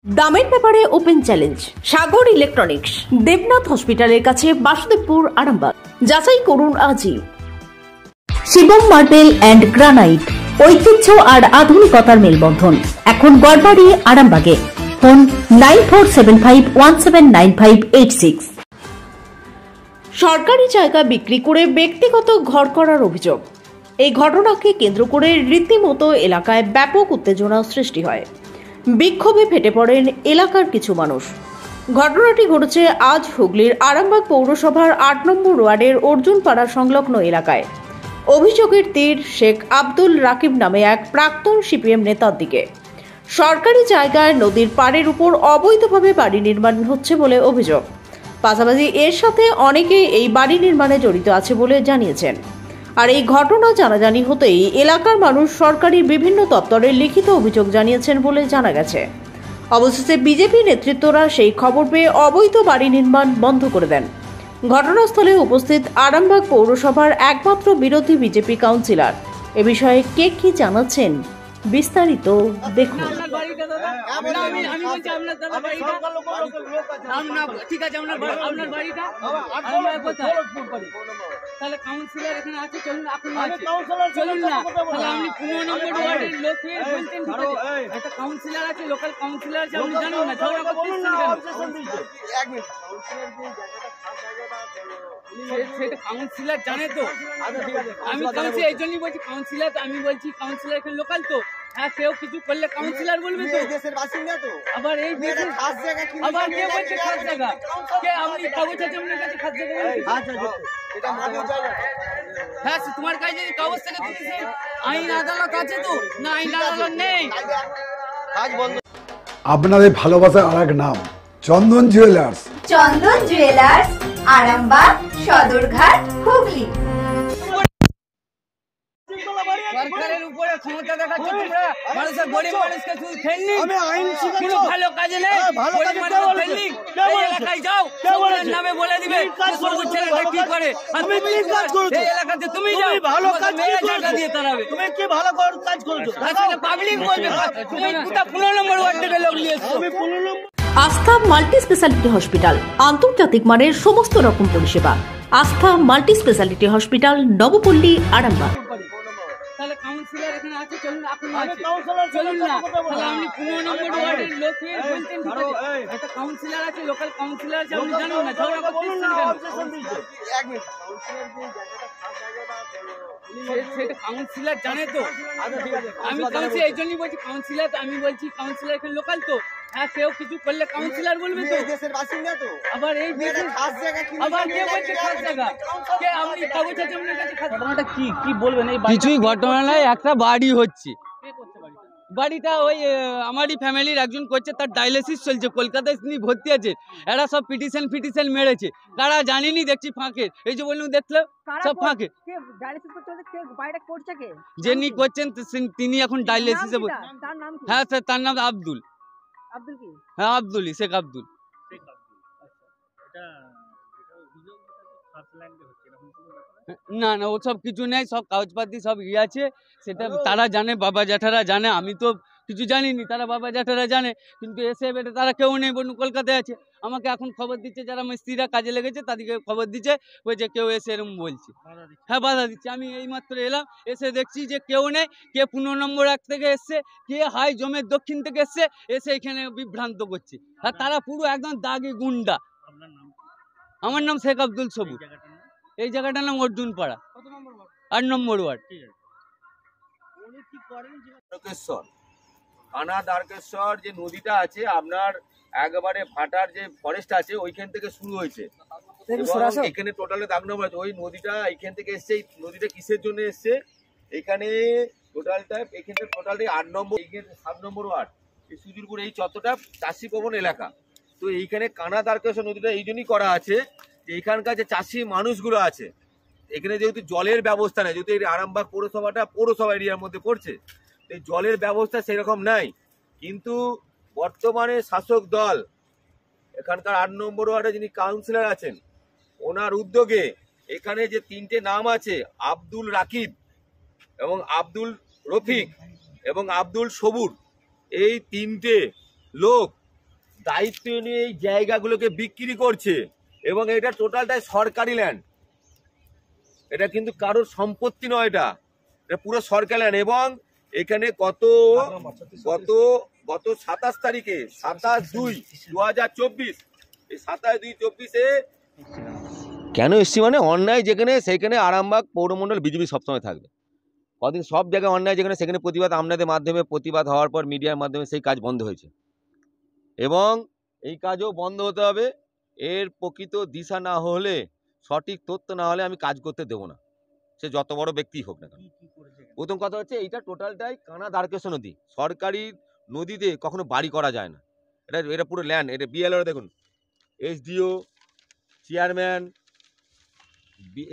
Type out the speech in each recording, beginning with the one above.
দামের ব্যাপারে open challenge সাগর electronics, Debnath হসপিটালের কাছে, বাসুদেবপুর, আরামবাগ। যাচাই করুন আজই। শিবম মার্বেল অ্যান্ড গ্রানাইট, ঐতিহ্য আর আধুনিকতার মেলবন্ধন, এখন গড়বাড়ি, আরামবাগে। ফোন 9475179586। সরকারি জায়গা বিক্রি করে ব্যক্তিগত ঘর করার অভিযোগ। এই ঘটনাকে কেন্দ্র করে রীতিমতো এলাকায় ব্যাপক উত্তেজনা সৃষ্টি হয়। বিক্ষোভে ফেটে পড়েন এলাকার কিছু মানুষ। ঘটনাটি ঘটেছে আজ হুগলির আরামবাগ পৌরসভার ৮ নম্বর ওয়ার্ডের অর্জুনপাড়া সংলগ্ন এলাকায়। অভিযোগের তীর শেখ আব্দুল রাকিব নামে এক প্রাক্তন সিপিএম নেতার দিকে। সরকারি জায়গায় নদীর পাড়ের উপর অবৈধভাবে বাড়ি নির্মাণ হচ্ছে বলে অভিযোগ। পাশাপাশি এর সাথে অনেকেই এই বাড়ি নির্মাণে জড়িত আছে বলে জানিয়েছেন। আর এই ঘটনা জানাজানি হতেই এলাকার মানুষ সরকারি বিভিন্ন দপ্তরে লিখিত অভিযোগ জানিয়েছেন বলে জানা গেছে। অবশেষে বিজেপি নেতৃত্বরা সেই খবর পেয়ে অবৈধ বাড়ি নির্মাণ বন্ধ করে দেন। ঘটনাস্থলে উপস্থিত আরামবাগ পৌরসভার একমাত্র বিরোধী বিজেপি কাউন্সিলর এ বিষয়ে কে কি জানাচ্ছেন বিস্তারিত দেখুন। তাহলে কাউন্সিলর এখানে আছে, চলুন আপনি চলুন না, তাহলে আপনি 15 নম্বর ওয়ার্ডের লোক হয়ে বলছেন ঠিক আছে, একটা কাউন্সিলর আছে, লোকাল কাউন্সিলর আছে, আপনি জানেন না, ঝগড়া করতেছেন সেটা কাউন্সিলর জানে তো। আমি কাউন্সিলর এই জন্যই বলছি কাউন্সিলর, আমি বলছি কাউন্সিলর এখানে লোকাল তো। হ্যাঁ, কেউ কিছু করলে কাউন্সিলর বলবে তো, দেশের বাসিন্দা তো। আবার এই দেশের খাস জায়গা কি, আবার কে বলছে খাস জায়গা? কে আপনি কাগজ আছে আপনার কাছে খাস জায়গা বলতে? এটা মাটির জায়গা। হ্যাঁ, তোমার কাছে যদি কাগজ থেকে দিতেছে, আইন আদালত আছে তো, না আইন আদালত নেই। আপনাদের ভালোবাসার আরেক নাম চন্দন জুয়েলার্স। চন্দন জুয়েলার্স, আরামবাগ, সদরঘাট, হুগলি। সরকারের উপরে ক্ষমতা দেখাচ্ছ তোমরা, মানুষের গরিব মানুষকে শুধু খেলনি, কোনো ভালো কাজে নেই, গরিব মানুষের খেলনি। এই এলাকায় যাও, তোমার নামে বলে দিবে সবুজ ছেলেটা কি করে, এই এলাকাতে তুমি যাও, ভালো কাজ দিয়ে তাড়াবে। তুমি কি ভালো কাজ করেছো পাবলিক বলবে, তুমি 15 নম্বর ওয়ার্ড থেকে লোক নিয়েছো। আস্থা মাল্টি স্পেশালিটি হসপিটাল, আন্তর্জাতিক মানের সমস্ত রকম পরিষেবা। আস্থা multi speciality hospital, Nabapalli, Arambagh. তাহলে কাউন্সিলর এখানে আছে, চলুন আপনি চলুন না, তাহলে আপনি 15 নম্বর ওয়ার্ডের লোক হয়ে বলছেন ঠিক আছে, একটা কাউন্সিলর আছে, লোকাল কাউন্সিলর আছে, আপনি জানেন না, ঝগড়া করতেছেন সেটা কাউন্সিলর জানে তো। আমি কাউন্সিলর এই জন্যই বলছি কাউন্সিলর, আমি বলছি কাউন্সিলর এখানে লোকাল তো। হ্যাঁ, কেউ কিছু করলে কাউন্সিলর বলবে তো, দেশের বাসিন্দা তো। আবার এই দেশের খাস জায়গা কি, আবার কে বলছে খাস জায়গা? কে আপনি কাগজ আছে আপনার কাছে খাস জায়গা? কি বলবেন? এই কিছুই ঘটনা নাই, একটা বাড়ি হচ্ছে। কে করছে বাড়িটা? ওই আমারই ফ্যামিলির একজন করছে, তার ডায়ালিসিস চলছে, কলকাতায় তিনি ভর্তি আছে। এরা সব পিটিশন মেরেছে, কারা জানিনি, দেখছি ফাঁকে। এই যে বললাম দেখলে সব ফাঁকে। যিনি করছেন তিনি এখন ডায়ালিসিসে। হ্যাঁ স্যার, তার নাম আব্দুল। হ্যাঁ, আব্দুল, শেখ আব্দুল। না না, ওসব কিছু নেই, সব কাগজপাতি সব ইয়ে আছে, সেটা তারা জানে, বাবা জ্যাঠারা জানে, আমি তো কিছু জানিনি, তারা বাবা জ্যাঠারা জানে। কিন্তু এসে বেটে তারা কেউ নেই, বলুন কলকাতায় আছে। আমাকে এখন খবর দিচ্ছে, যারা মিস্ত্রিরা কাজে লেগেছে তাদেরকে খবর দিচ্ছে, ওই যে কেউ এসে এরকম বলছে। হ্যাঁ, বাধা দিচ্ছে। আমি এই মাত্র এলাম, এসে দেখছি যে কেউ নেই। কে 15 নম্বর এক থেকে এসছে, কে হাই জমের দক্ষিণ থেকে এসছে, এসে এখানে বিভ্রান্ত করছে। আর তারা পুরো একদম দাগি গুন্ডা। আমার নাম শেখ আব্দুল সবুজ। এই জায়গাটার নাম অর্জুনপাড়া, 8 নম্বর ওয়ার্ড। কানা দ্বারকেশ্বর যে নদীটা আছে আপনার একেবারে ভাটার যে ফরেস্ট আছে ওইখান থেকে শুরু হয়েছে, এখানে টোটালে দাগ নম্বর আছে। ওই নদীটা এইখান থেকে এসছে। এই নদীটা কিসের জন্য এসছে? এখানে টোটালটা, এখানে টোটালি 8 নম্বর, 7 নম্বর ওয়ার্ড, এই সুজিরপুর, এই চত্বরটা চাষি প্রবণ এলাকা। তো এইখানে কানা দ্বারকেশ্বর নদীটা এই জন্যই করা আছে যে এখানকার যে চাষি মানুষগুলো আছে, এখানে যেহেতু জলের ব্যবস্থা নেই, যেহেতু এই আরামবাগ পৌরসভাটা পৌরসভা এরিয়ার মধ্যে পড়ছে, এই জলের ব্যবস্থা সেরকম নাই। কিন্তু বর্তমানে শাসক দল, এখানকার 8 নম্বর ওয়ার্ডে যিনি কাউন্সিলর আছেন, ওনার উদ্যোগে এখানে যে 3টে নাম আছে, আব্দুল রাকিব এবং আব্দুল রফিক এবং আব্দুল সবুর, এই 3টে লোক দায়িত্ব নিয়ে এই জায়গাগুলোকে বিক্রি করছে এবং এটা টোটালটাই সরকারি ল্যান্ড। এটা কিন্তু কারোর সম্পত্তি নয়, এটা পুরো সরকারি ল্যান্ড। এবং এখানে গত 27 তারিখে 27/2/2024 এই 27/2/24 কেন এসছি মানে অন্যায় যেখানে সেখানে আরামবাগ পৌরমণ্ডল বিজেপি সবসময় থাকবে। কদিন সব জায়গায় অন্যায় যেখানে সেখানে প্রতিবাদ, আপনাদের মাধ্যমে প্রতিবাদ হওয়ার পর মিডিয়ার মাধ্যমে সেই কাজ বন্ধ হয়েছে এবং এই কাজও বন্ধ হতে হবে। এর প্রকৃত দিশা না হলে, সঠিক তথ্য না হলে আমি কাজ করতে দেবো না, সে যত বড় ব্যক্তি হোক না কেন। প্রথম কথা হচ্ছে এইটা টোটালটাই কানা দ্বারকেশ্বর নদী, সরকারি নদীতে কখনো বাড়ি করা যায় না। এটা পুরো ল্যান্ড। এটা বিএলআরও দেখুন, এসডিও, চেয়ারম্যান,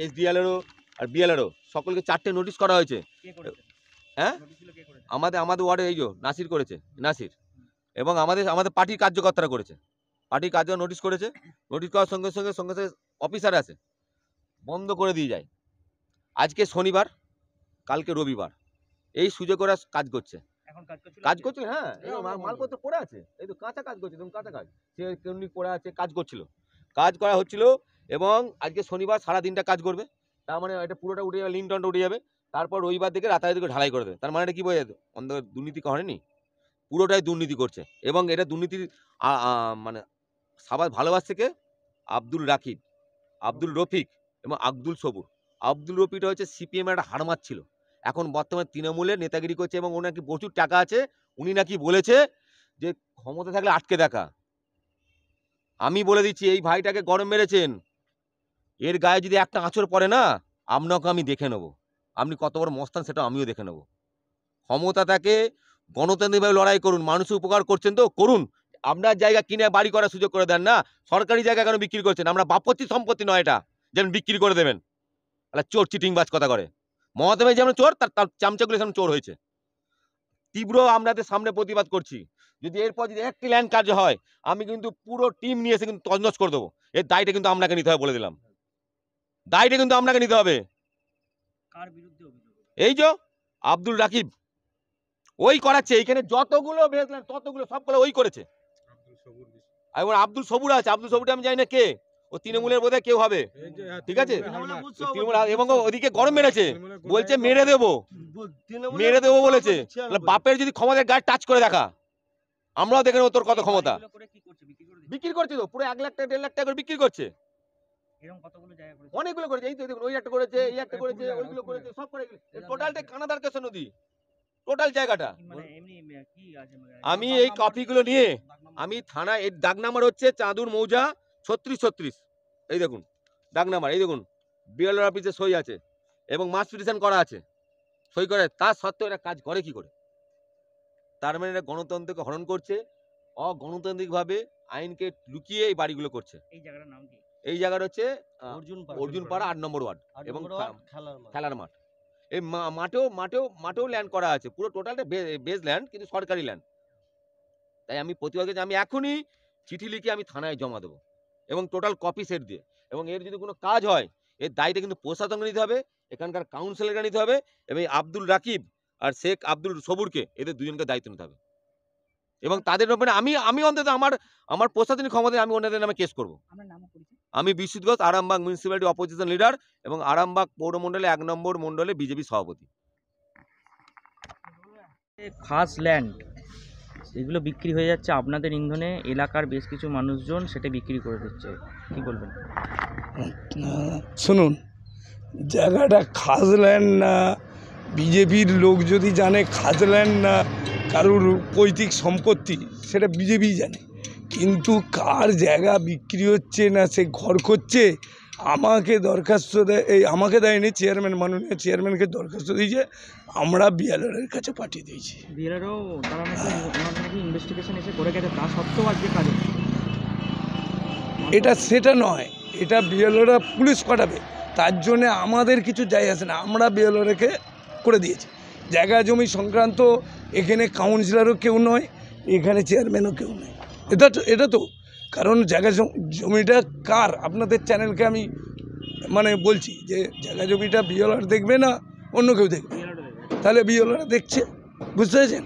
এসডিএলআরও আর বিএলআরও সকলকে 4টে নোটিশ করা হয়েছে। হ্যাঁ, আমাদের ওয়ার্ডে এই যে নাসির করেছে, নাসির, এবং আমাদের পার্টির কার্যকর্তারা করেছে। পার্টির কার্য নোটিশ করেছে। নোটিশ করার সঙ্গে সঙ্গে অফিসার আছে, বন্ধ করে দিয়ে যায়। আজকে শনিবার, কালকে রবিবার, এই সুযোগ ওরা কাজ করছে। কাজ করছে, হ্যাঁ, মালপত্র পড়ে আছে, এই তো কাঁচা কাজ করছে, কাঁচা কাজ, সে কেমনি পড়ে আছে, কাজ করছিল, কাজ করা হচ্ছিল। এবং আজকে শনিবার সারা দিনটা কাজ করবে, তার মানে এটা পুরোটা উঠে যাবে, লিনটনটা উঠে যাবে, তারপর রবিবার দিকে রাতারাতি দিকে ঢালাই করে দেবে। তার মানে এটা কি বোঝা যেত? দুর্নীতি করেনি, পুরোটাই দুর্নীতি করছে। এবং এটা দুর্নীতির মানে সবাই ভালোবাস থেকে আব্দুল রাকিব, আব্দুল রফিক এবং আব্দুল সবুর। আব্দুল রফিকটা হচ্ছে সিপিএম একটা হাড়মাত ছিল, এখন বর্তমানে তৃণমূলের নেতাগিরি করছে এবং ওর নাকি প্রচুর টাকা আছে। উনি নাকি বলেছে যে ক্ষমতা থাকলে আটকে দেখা। আমি বলে দিচ্ছি, এই ভাইটাকে গরম মেরেছেন, এর গায়ে যদি একটা আঁচড় পড়ে না, আপনাকে আমি দেখে নেব, আপনি কত বড় মস্তান সেটা আমিও দেখে নেব। ক্ষমতা তাকে গণতান্ত্রিকভাবে লড়াই করুন, মানুষের উপকার করছেন তো করুন। আপনার জায়গা কিনে বাড়ি করার সুযোগ করে দেন না, সরকারি জায়গা কেন বিক্রি করছেন? আমরা বাপত্তি সম্পত্তি নয় এটা যেন বিক্রি করে দেবেন। তাহলে চোর চিটিংবাজ কথা করে। মমতা ভাই যেমন চোর, তার চামচাগুলো যেমন চোর হয়েছে। তীব্র আপনাদের সামনে প্রতিবাদ করছি, যদি এরপর যদি একটি ল্যান্ড কাজ হয়, আমি কিন্তু পুরো টিম নিয়ে এসে কিন্তু তছনছ করে দেবো। এর দায়টা কিন্তু আপনাকে নিতে হবে, বলে দিলাম, দায়টা কিন্তু আপনাকে নিতে হবে। এই যে আব্দুল রাকিব ওই করাচ্ছে, এইখানে যতগুলো বেচলেন ততগুলো সবগুলো ওই করেছে। এবং আব্দুল সবুর আছে, আব্দুল সবুরটা আমি জানি না কে, ও তৃণমূলের বোধহয় কেউ হবে, ঠিক আছে। এবং ওদিকে গরম মেরেছে, বলছে মেরে দেবো বলেছে। বাপের যদি ক্ষমতার গায়ে টাচ করে দেখা, আমরাও দেখে নেবো তোর কত ক্ষমতা। বিক্রি করছে তো পুরো 1 লাখ টাকা 1.5 লাখ টাকা করে বিক্রি করছে। অনেকগুলো করেছে, এই তো দেখুন, ওই একটা করেছে, এই একটা করেছে, ওইগুলো করেছে, সব করে। টোটালটাই কানা দ্বারকেশ্বর নদী, টোটাল জায়গাটা। আমি এই কপিগুলো নিয়ে আমি থানায়, এর দাগ নাম্বার হচ্ছে চাঁদুর মৌজা 3636, এই দেখুন দাগ নাম্বার, এই দেখুন বিএলআর অফিসে সই আছে এবং মাস পিটিশন করা আছে, সই করে। তার সত্ত্বেও এরা কাজ করে কি করে? তার মানে এরা গণতন্ত্রকে হরণ করছে, অগণতান্ত্রিকভাবে আইনকে লুকিয়ে এই বাড়িগুলো করছে। এই জায়গাটার নাম কি? এই জায়গাটা হচ্ছে অর্জুনপাড়া 8 নম্বর ওয়ার্ড এবং খেলার মাঠ। এই মাঠেও ল্যান্ড করা আছে, পুরো টোটালটা বেস ল্যান্ড, কিন্তু সরকারি ল্যান্ড। তাই আমি প্রতিবাদ করছি, আমি এখনই চিঠি লিখে আমি থানায় জমা দেবো এবং টোটাল কপি সেট দিয়ে। এবং এর যদি কোনো কাজ হয়, এর দায়টা কিন্তু প্রশাসনকে নিতে হবে, এখানকার কাউন্সিলরকে নিতে হবে, এবং আব্দুল রাকিব আর শেখ আব্দুল সবুরকে, এদের দুজনকে দায়িত্ব নিতে হবে। এবং তাদের ব্যাপারে আমি অন্তত আমার প্রশাসনিক ক্ষমতায় আমি ওনাদের নামে কেস করবো। আমি Biswajit Ghosh, Arambagh municipality opposition leader এবং আরামবাগ পৌরমণ্ডলে 1 নম্বর মণ্ডলে বিজেপি সভাপতি। খাস ল্যান্ড এগুলো বিক্রি হয়ে যাচ্ছে আপনাদের ইন্ধনে, এলাকার বেশ কিছু মানুষজন সেটা বিক্রি করে দিচ্ছে, কি বলবেন? শুনুন, জায়গাটা খাজল্যান্ড না বিজেপির লোক যদি জানে খাজল্যান্ড না কারোর পৈতৃক সম্পত্তি, সেটা বিজেপি জানে। কিন্তু কার জায়গা বিক্রি হচ্ছে না সে ঘর করছে, আমাকে দরখাস্ত আমাকে দেয়নি, চেয়ারম্যান, মাননীয় চেয়ারম্যানকে দরখাস্ত দিয়েছে, আমরা বিএলআরের কাছে পাঠিয়ে দিয়েছি। বিএলআরও তারা নাকি ইনভেস্টিগেশন এসে করে গেছে, তা সত্ত্বেও আজকে কাজ এটা সেটা নয়, এটা বিএলআররা পুলিশ পাঠাবে, তার জন্যে আমাদের কিছু যায় আসে না, আমরা বিএলআরকে করে দিয়েছি। জায়গা জমি সংক্রান্ত এখানে কাউন্সিলরও কেউ নয়, এখানে চেয়ারম্যানও কেউ নয়। এটা তো কারণ জায়গা জমিটা কার, আপনাদের চ্যানেলকে আমি বলছি যে জায়গা জমিটা বিএলআর দেখবে না অন্য কেউ দেখবে, তাহলে বিএলআর দেখছে, বুঝতে পেরেছেন?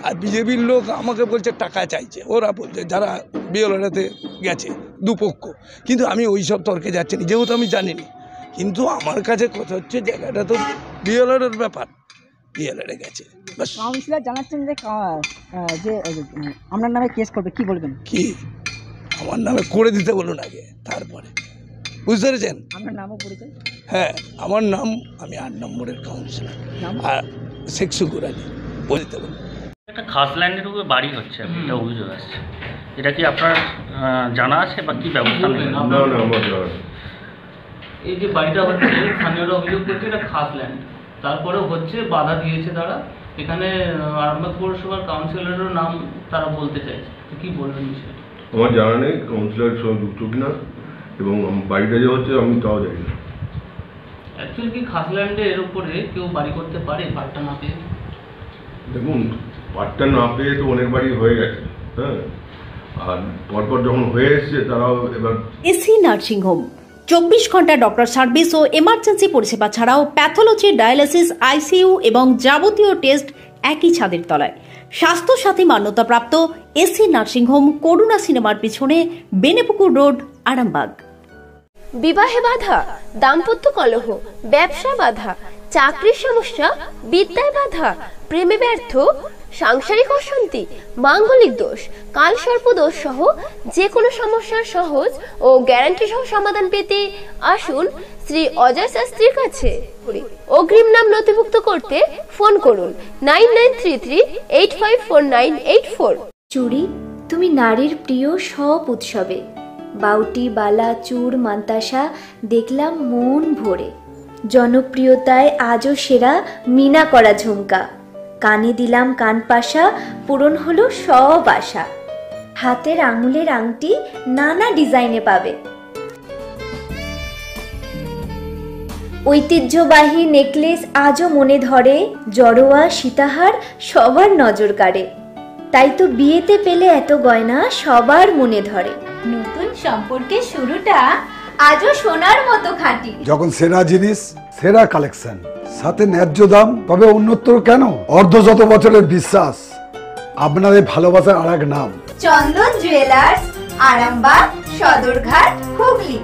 আর বিজেপির লোক আমাকে বলছে টাকা চাইছে, ওরা বলছে যারা বিএলআরতে গেছে দুপক্ষ, কিন্তু আমি ওই সব তর্কে যাচ্ছি না, যেহেতু আমি জানি না। কিন্তু আমার কাছে কথা হচ্ছে জায়গাটা তো বিএলআরের ব্যাপার, বিএলআরে গেছে বাস। কাউন্সিলর জানাচ্ছেন যে যে আপনার নামে কেস করবে, কি বলবেন? কি আমার নামে করে দিতে বলুন আগে, তারপরে বুঝতে পেরেছেন? আপনার নামও পরিচয়? হ্যাঁ, আমার নাম, আমি 8 নম্বরের কাউন্সিলর, নাম? আর শেখ শুকুর আলী, বলতে বলুন। একটা খাস ল্যান্ডের উপরে বাড়ি হচ্ছে, একটা অভিযোগ আসছে, এটা কি আপনার জানা আছে বা কি ব্যবস্থা নেবেন? এই যে বাড়িটা হচ্ছে, স্থানীয়রা অভিযোগ করছে এটা খাস ল্যান্ড, তারপরেও হচ্ছে, বাধা দিয়েছে তারা। এখানে আরামবাগ পৌরসভার কাউন্সিলরেরও নাম তারা বলতে চাইছে, তো কি বলবেন বিষয়টা? আমার জানা নেই কাউন্সিলর সঙ্গে যুক্ত কিনা, এবং বাড়িটা যে হচ্ছে আমি তাও জানি না। অ্যাকচুয়ালি কি খাস ল্যান্ডের উপরে কেউ বাড়ি করতে পারে পাট্টা না পেয়ে? দেখুন, পাট্টা না পেয়ে তো অনেক বাড়ি হয়ে গেছে, হ্যাঁ, আর পরপর যখন হয়ে এসছে তারাও এবার। এসি নার্সিংহোম 24 ঘন্টা ডক্টর সার্ভিস ও এমার্জেন্সি পরিষেবা ছাড়াও প্যাথোলজি, ডায়ালিসিস, আইসিইউ এবং যাবতীয় টেস্ট একই ছাদের তলায়। স্বাস্থ্যসাথী মান্যতাপ্রাপ্ত এসি নার্সিংহোম, করুণা সিনেমার পিছনে, বেনেপুকুর রোড, আরামবাগ। বিবাহে বাধা, দাম্পত্য কলহ, ব্যবসা বাধা, চাকরির সমস্যা, বিদ্যায় বাধা, প্রেমে ব্যর্থ, সাংসারিক অশান্তি, মাঙ্গলিক দোষ, কালসর্প দোষ সহ যে কোনো সমস্যার সহজ ও গ্যারান্টি সহ সমাধান পেতে আসুন শ্রী অজয় শাস্ত্রীর কাছে। অগ্রিম নাম নথিভুক্ত করতে ফোন করুন 9933854984। চুড়ি, তুমি নারীর প্রিয় সব উৎসবে, বাউটি, বালা, চূড়, মান্তাসা দেখলাম মন ভরে। জনপ্রিয়তায় আজও সেরা মিনা করা ঝুমকা, কানে দিলাম কানপাশা, পূরণ হলো সব আশা। হাতের আঙুলের আংটি নানা ডিজাইনে পাবে, ঐতিহ্যবাহী নেকলেস আজও মনে ধরে, জড়োয়া, সীতাহার সবার নজর কাড়ে। তাই তো বিয়েতে পেলে এত গয়না সবার মনে ধরে। নতুন সম্পর্কের শুরুটা আজও সোনার মতো খাঁটি। যখন সেরা জিনিস, সেরা কালেকশন, সাথে ন্যায্য দাম, তবে উন্নতর কেন? অর্ধশত বছরের বিশ্বাস, আপনাদের ভালোবাসার আর এক নাম চন্দন জুয়েলার্স, আরামবাগ, সদরঘাট, হুগলি।